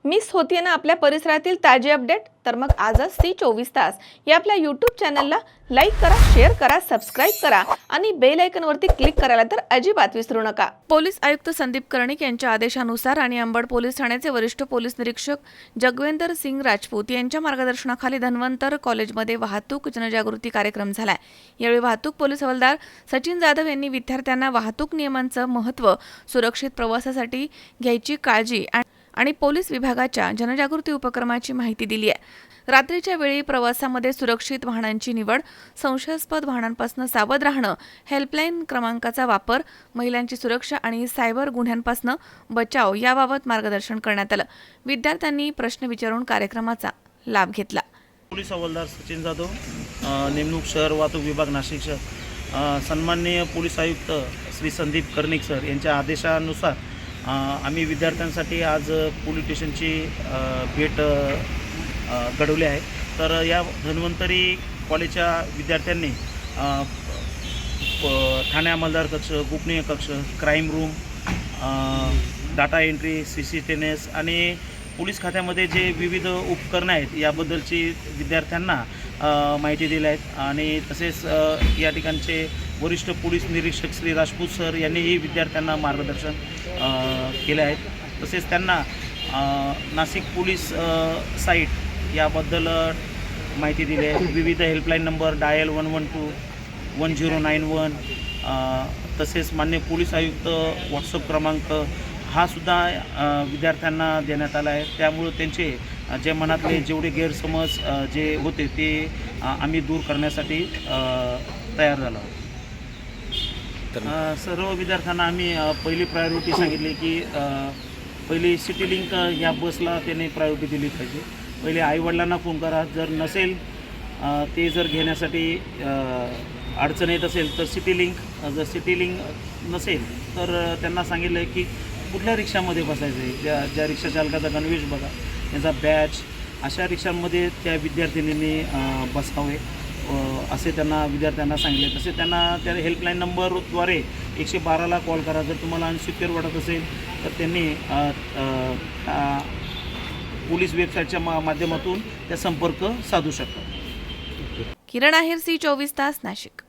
Miss होतीये ना आपल्या परिसरातील ताजे अपडेट, तर मग आजच C24 तास या आपल्या YouTube चॅनलला लाईक करा, शेअर करा, सबस्क्राइब करा आणि बेल आयकॉनवरती क्लिक करायला तर अजिबात विसरू नका। पोलीस आयुक्त संदीप कर्णिक यांच्या आदेशानुसार आणि अंबड पोलीस ठाण्याचे वरिष्ठ पोलीस निरीक्षक जगवेंद्र सिंग राजपूत यांच्या मार्गदर्शनाखाली धन्वंतर कॉलेजमध्ये वाहतूक जनजागृती कार्यक्रम झालाय। यावेळी वाहतूक पोलीस हवालदार सचिन जाधव यांनी विद्यार्थ्यांना वाहतूक नियमांचं महत्त्व, सुरक्षित प्रवासासाठी घ्यायची काळजी आणि पोलीस विभागाच्या जनजागृती उपक्रमाची माहिती दिली आहे। रात्रीच्या वेळी प्रवासामध्ये सुरक्षित वाहनांची निवड, संशयास्पद वाहनांपासून सावध राहणं, हेल्पलाईन क्रमांकाचा वापर, महिलांची सुरक्षा आणि सायबर गुन्ह्यांपासून बचाव याबाबत मार्गदर्शन करण्यात आलं। विद्यार्थ्यांनी प्रश्न विचारून कार्यक्रमाचा लाभ घेतला। पोलीस हवालदार सचिन जाधव, नेमणूक शहर वाहतूक विभाग नाशिक शहर। सन्माननीय पोलीस आयुक्त श्री संदीप कर्णिक सर यांच्या आदेशानुसार आम्ही विद्यार्थ्यांसाठी आज पोलीस स्टेशनची भेट घडवली आहे। तर या धन्वंतरी कॉलेजच्या विद्यार्थ्यांनी ठाणे अंमलदार कक्ष, गोपनीय कक्ष, crime room, data entry, CCTNS आणि पोलीस खात्यामध्ये जे विविध उपकरणं आहेत याबद्दलची विद्यार्थ्यांना माहिती दिली आहेत। आणि तसेच या ठिकाणचे वरिष्ठ पोलीस निरीक्षक श्री राजपूत सर यांनीही विद्यार्थ्यांना मार्गदर्शन केले आहेत। तसेच त्यांना नाशिक पोलीस साईट याबद्दल माहिती दिली आहे। विविध हेल्पलाईन नंबर डायल 112, 1091, तसेच मान्य पोलीस आयुक्त व्हॉट्सअप क्रमांक हा सुद्धा विद्यार्थ्यांना देण्यात आला आहे। त्यामुळे त्यांचे जे मनातले जेवढे गैरसमज जे होते ते आम्ही दूर करण्यासाठी तयार झालो आहोत। सर्व विद्यार्थ्यांना आम्ही पहिली प्रायोरिटी सांगितली की पहिली सिटी लिंक या बसला त्याने प्रायोरिटी दिली पाहिजे। पहिले आईवडिलांना फोन करा, जर नसेल ते जर घेण्यासाठी अडचण येत असेल तर सिटी लिंक, जर सिटी लिंक नसेल तर त्यांना सांगितलं आहे की कुठल्या रिक्षामध्ये बसायचं आहे, ज्या रिक्षा चालकाचा गणवेश बघा, त्यांचा बॅच, अशा रिक्षांमध्ये त्या विद्यार्थिनींनी बसावे असे त्यांना विद्यार्थ्यांना सांगितले। तसे त्यांना त्या हेल्पलाईन नंबरद्वारे 112ला कॉल करा। जर तुम्हाला अनसिक्युअर वाटत असेल तर त्यांनी पोलीस वेबसाईटच्या माध्यमातून त्या संपर्क साधू शकतात। किरण आहेर, C24 तास, नाशिक।